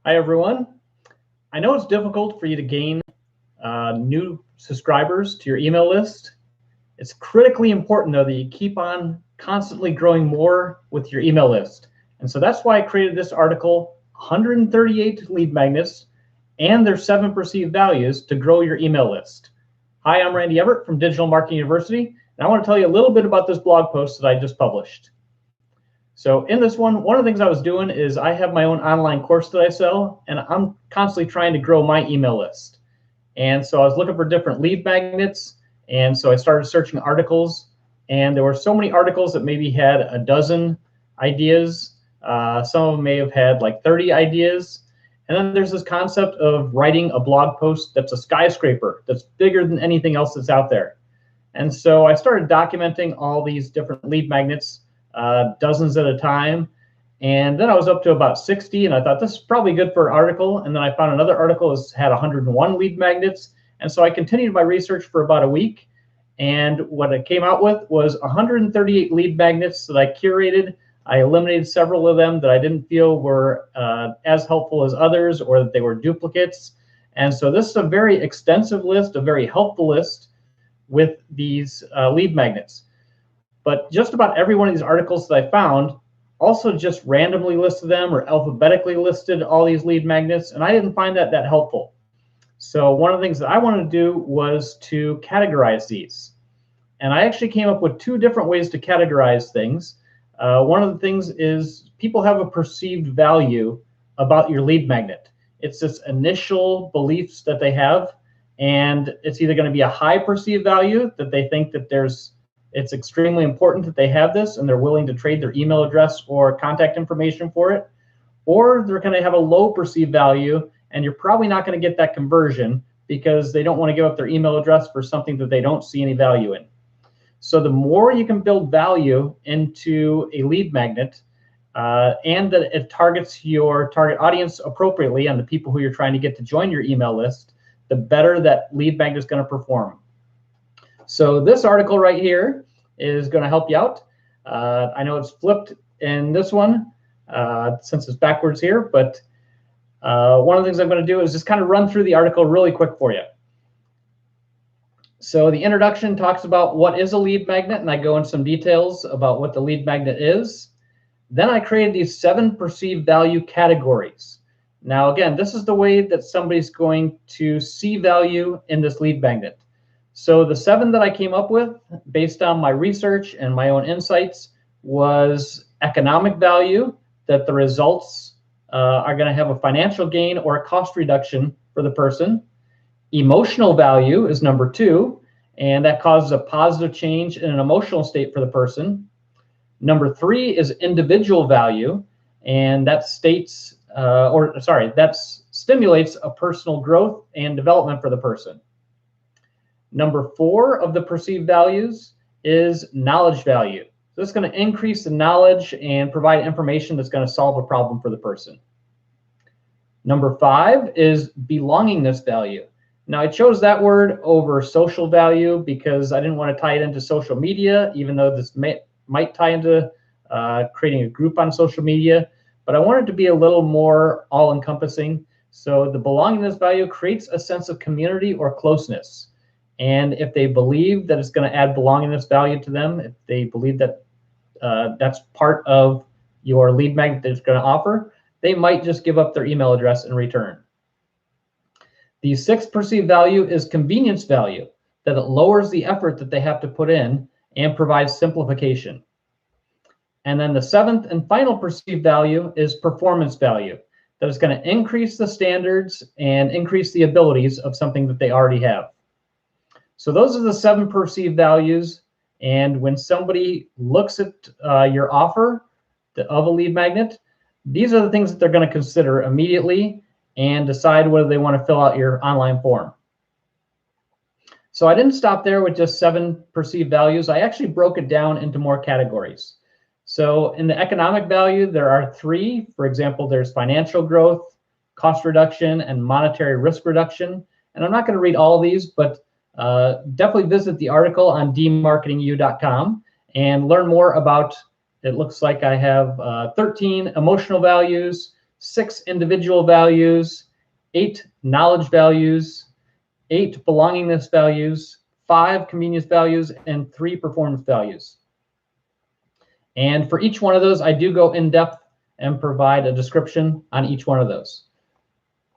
Hi, everyone. I know it's difficult for you to gain new subscribers to your email list. It's critically important, though, that you keep on constantly growing more with your email list. And so that's why I created this article, 138 lead magnets and their 7 perceived values to grow your email list. Hi, I'm Randy Everett from Digital Marketing University, and I want to tell you a little bit about this blog post that I just published. So in this one of the things I was doing is I have my own online course that I sell, and I'm constantly trying to grow my email list. And so I was looking for different lead magnets, and so I started searching articles, and there were so many articles that maybe had a dozen ideas. Some of them may have had like 30 ideas. And then there's this concept of writing a blog post that's a skyscraper, that's bigger than anything else that's out there. And so I started documenting all these different lead magnets, dozens at a time. And then I was up to about 60, and I thought this is probably good for an article. And then I found another article that had 101 lead magnets. And so I continued my research for about a week. And what I came out with was 138 lead magnets that I curated. I eliminated several of them that I didn't feel were as helpful as others, or that they were duplicates. And so this is a very extensive list, a very helpful list with these lead magnets. But just about every one of these articles that I found also just randomly listed them or alphabetically listed all these lead magnets, and I didn't find that helpful. So one of the things that I wanted to do was to categorize these. And I actually came up with 2 different ways to categorize things. One of the things is people have a perceived value about your lead magnet. It's this initial beliefs that they have, and it's either going to be a high perceived value that they think that it's extremely important that they have this and they're willing to trade their email address or contact information for it, or they're going to have a low perceived value and you're probably not going to get that conversion because they don't want to give up their email address for something that they don't see any value in. So the more you can build value into a lead magnet and that it targets your target audience appropriately and the people who you're trying to get to join your email list, the better that lead magnet is going to perform. So this article right here is going to help you out. I know it's flipped in this one since it's backwards here, but one of the things I'm going to do is just kind of run through the article really quick for you. So the introduction talks about what is a lead magnet, and I go into some details about what the lead magnet is. Then I created these 7 perceived value categories. Now, again, this is the way that somebody's going to see value in this lead magnet. So the 7 that I came up with based on my research and my own insights was economic value, that the results are going to have a financial gain or a cost reduction for the person. Emotional value is number 2, and that causes a positive change in an emotional state for the person. Number 3 is individual value, and that that stimulates a personal growth and development for the person. Number 4 of the perceived values is knowledge value. So it's going to increase the knowledge and provide information that's going to solve a problem for the person. Number 5 is belongingness value. Now, I chose that word over social value because I didn't want to tie it into social media, even though this might tie into creating a group on social media, but I wanted to be a little more all-encompassing. So the belongingness value creates a sense of community or closeness. And if they believe that it's going to add belongingness value to them, if they believe that that's part of your lead magnet that it's going to offer, they might just give up their email address in return. The 6th perceived value is convenience value, that it lowers the effort that they have to put in and provides simplification. And then the 7th and final perceived value is performance value, that it's going to increase the standards and increase the abilities of something that they already have. So those are the 7 perceived values. And when somebody looks at your offer of a lead magnet, these are the things that they're going to consider immediately and decide whether they want to fill out your online form. So I didn't stop there with just 7 perceived values. I actually broke it down into more categories. So in the economic value, there are 3. For example, there's financial growth, cost reduction, and monetary risk reduction. And I'm not going to read all of these, but definitely visit the article on dmarketingu.com and learn more about, it looks like I have 13 emotional values, 6 individual values, 8 knowledge values, 8 belongingness values, 5 convenience values, and 3 performance values. And for each one of those, I do go in depth and provide a description on each one of those.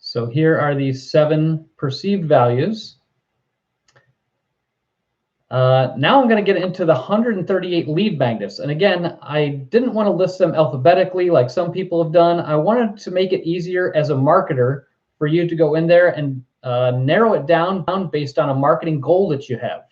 So here are the 7 perceived values. Now I'm going to get into the 138 lead magnets. And again, I didn't want to list them alphabetically like some people have done. I wanted to make it easier as a marketer for you to go in there and narrow it down based on a marketing goal that you have.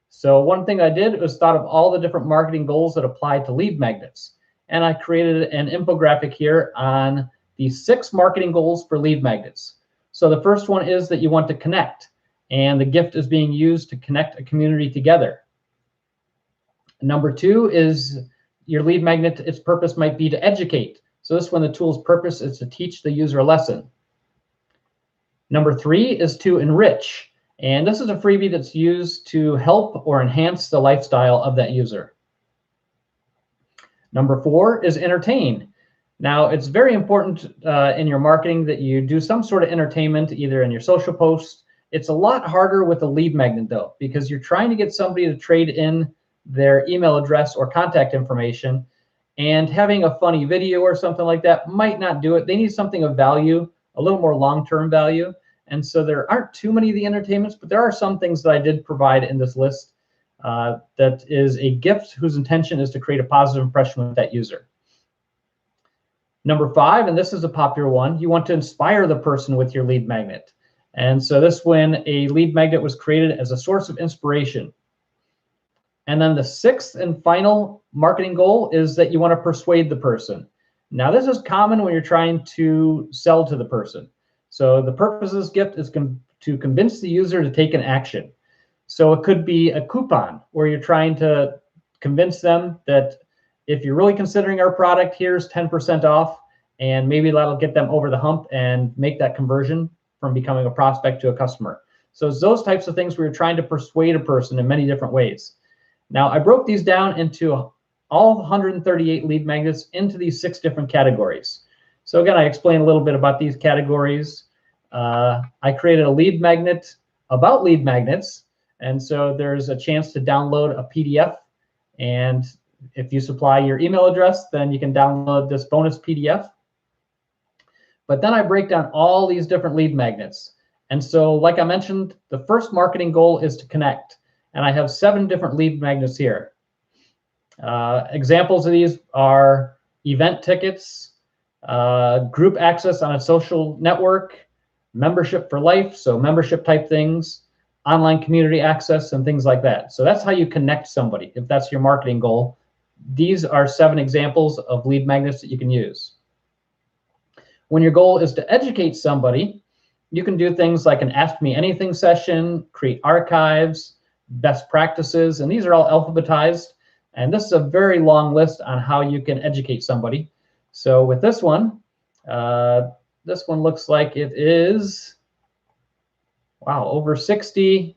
So one thing I did was thought of all the different marketing goals that apply to lead magnets. And I created an infographic here on the 6 marketing goals for lead magnets. So the first one is that you want to connect, and the gift is being used to connect a community together. Number 2 is your lead magnet, its purpose might be to educate. So this one, the tool's purpose is to teach the user a lesson. Number 3 is to enrich. And this is a freebie that's used to help or enhance the lifestyle of that user. Number 4 is entertain. Now, it's very important in your marketing that you do some sort of entertainment, either in your social posts. It's a lot harder with a lead magnet, though, because you're trying to get somebody to trade in their email address or contact information, and having a funny video or something like that might not do it. They need something of value, a little more long-term value. And so there aren't too many of the entertainments, but there are some things that I did provide in this list that is a gift whose intention is to create a positive impression with that user. Number 5, and this is a popular one, you want to inspire the person with your lead magnet. And so this when a lead magnet was created as a source of inspiration. And then the 6th and final marketing goal is that you want to persuade the person. Now, this is common when you're trying to sell to the person. So the purpose of this gift is to convince the user to take an action. So it could be a coupon where you're trying to convince them that if you're really considering our product, here's 10% off, and maybe that'll get them over the hump and make that conversion from becoming a prospect to a customer. So it's those types of things where you're trying to persuade a person in many different ways. Now, I broke these down into all 138 lead magnets into these 6 different categories. So again, I explained a little bit about these categories. I created a lead magnet about lead magnets. And so there's a chance to download a PDF. And if you supply your email address, then you can download this bonus PDF. But then I break down all these different lead magnets. And so like I mentioned, the first marketing goal is to connect. And I have 7 different lead magnets here. Examples of these are event tickets, group access on a social network, membership for life, so membership type things, online community access, and things like that. So that's how you connect somebody, if that's your marketing goal. These are 7 examples of lead magnets that you can use. When your goal is to educate somebody, you can do things like an Ask Me Anything session, create archives, best practices, and these are all alphabetized. And this is a very long list on how you can educate somebody. So with this one looks like it is, wow, over 60,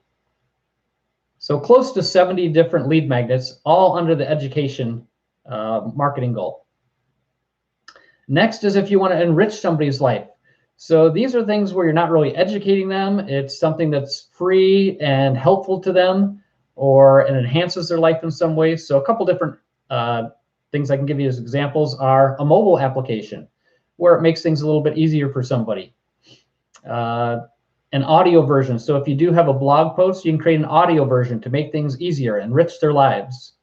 so close to 70 different lead magnets, all under the education marketing goal. Next is if you want to enrich somebody's life. So these are things where you're not really educating them. It's something that's free and helpful to them, or it enhances their life in some ways. So a couple different things I can give you as examples are a mobile application, where it makes things a little bit easier for somebody. An audio version. So if you do have a blog post, you can create an audio version to make things easier, enrich their lives.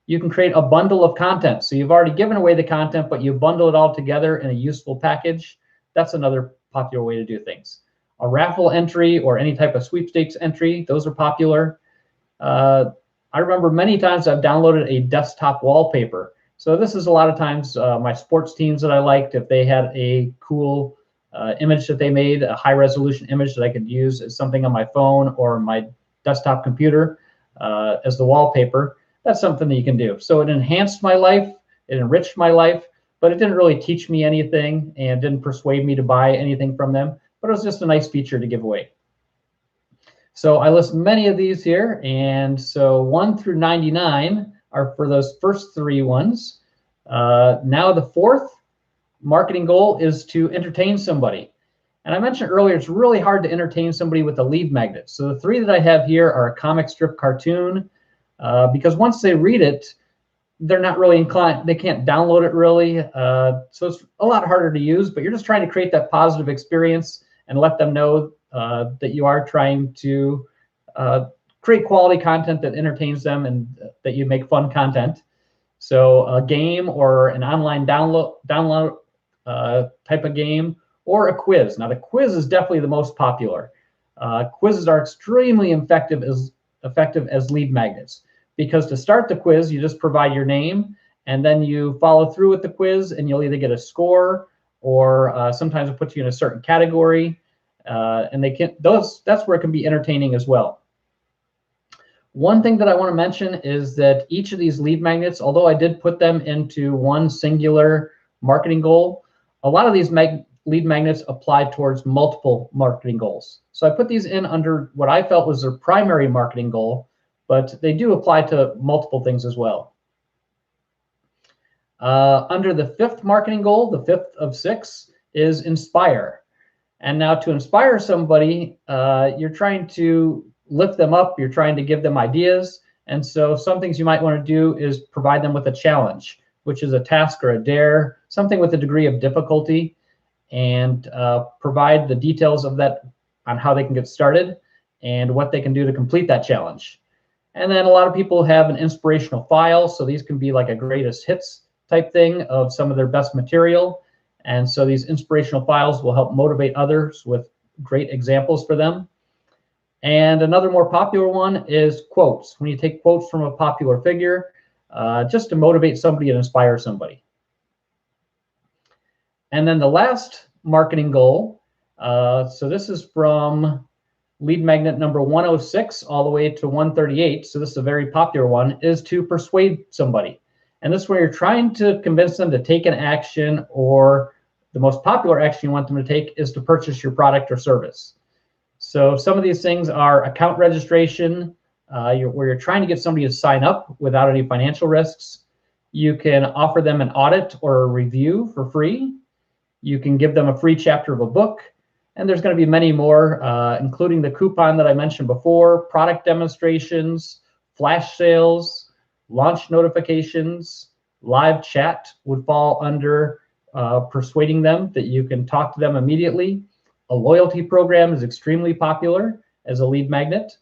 You can create a bundle of content. So you've already given away the content, but you bundle it all together in a useful package. That's another popular way to do things. A raffle entry or any type of sweepstakes entry, those are popular. I remember many times I've downloaded a desktop wallpaper. So this is a lot of times my sports teams that I liked, if they had a cool image that they made, a high resolution image that I could use as something on my phone or my desktop computer as the wallpaper, that's something that you can do. So it enhanced my life, it enriched my life, but it didn't really teach me anything and didn't persuade me to buy anything from them, but it was just a nice feature to give away. So I list many of these here, and so 1 through 99 are for those first 3 ones. Now the 4th marketing goal is to entertain somebody. And I mentioned earlier, it's really hard to entertain somebody with a lead magnet. So the 3 that I have here are a comic strip cartoon, because once they read it, they're not really inclined, they can't download it really. So it's a lot harder to use, but you're just trying to create that positive experience and let them know that you are trying to create quality content that entertains them and that you make fun content. So a game or an online download type of game, or a quiz. Now the quiz is definitely the most popular. Quizzes are extremely effective as lead magnets, because to start the quiz, you just provide your name and then you follow through with the quiz, and you'll either get a score or sometimes it puts you in a certain category, and that's where it can be entertaining as well. One thing that I want to mention is that each of these lead magnets, although I did put them into one singular marketing goal, a lot of these lead magnets apply towards multiple marketing goals. So I put these in under what I felt was their primary marketing goal, but they do apply to multiple things as well. Under the 5th marketing goal, the 5th of 6, is inspire. And now to inspire somebody, you're trying to lift them up, you're trying to give them ideas. And so some things you might want to do is provide them with a challenge, which is a task or a dare, something with a degree of difficulty, and provide the details of that on how they can get started and what they can do to complete that challenge. And then a lot of people have an inspirational file. So these can be like a greatest hits type thing of some of their best material. And so these inspirational files will help motivate others with great examples for them. And another more popular one is quotes. When you take quotes from a popular figure, just to motivate somebody and inspire somebody. And then the last marketing goal, so this is from lead magnet number 106 all the way to 138. So this is a very popular one, is to persuade somebody. And this is where you're trying to convince them to take an action, or the most popular action you want them to take is to purchase your product or service. So some of these things are account registration, where you're trying to get somebody to sign up without any financial risks. You can offer them an audit or a review for free. You can give them a free chapter of a book. And there's going to be many more, including the coupon that I mentioned before, product demonstrations, flash sales, launch notifications, live chat would fall under persuading them that you can talk to them immediately. A loyalty program is extremely popular as a lead magnet.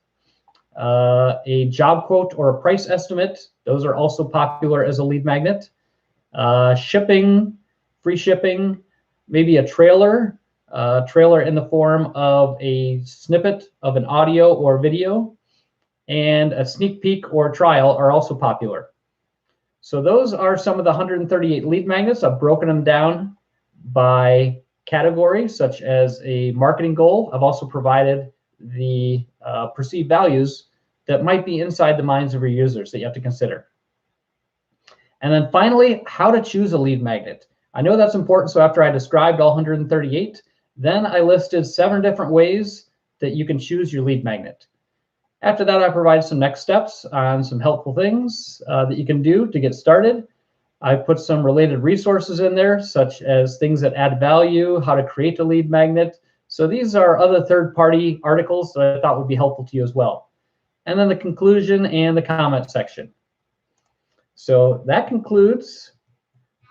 A job quote or a price estimate, those are also popular as a lead magnet. Shipping, free shipping, maybe a trailer in the form of a snippet of an audio or video, and a sneak peek or trial are also popular. So those are some of the 138 lead magnets. I've broken them down by category, such as a marketing goal. I've also provided the perceived values that might be inside the minds of your users that you have to consider. And then finally, how to choose a lead magnet. I know that's important, so after I described all 138, then I listed 7 different ways that you can choose your lead magnet. After that, I provided some next steps on some helpful things that you can do to get started. I put some related resources in there, such as things that add value, how to create a lead magnet. So these are other third-party articles that I thought would be helpful to you as well. And then the conclusion and the comment section. So that concludes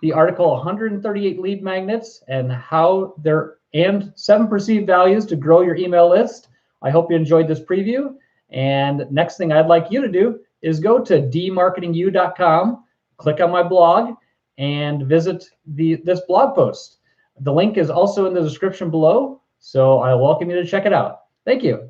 the article 138 lead magnets and how they're, and 7 perceived values to grow your email list. I hope you enjoyed this preview. And next thing I'd like you to do is go to dmarketingu.com, click on my blog, and visit this blog post. The link is also in the description below, so I welcome you to check it out. Thank you.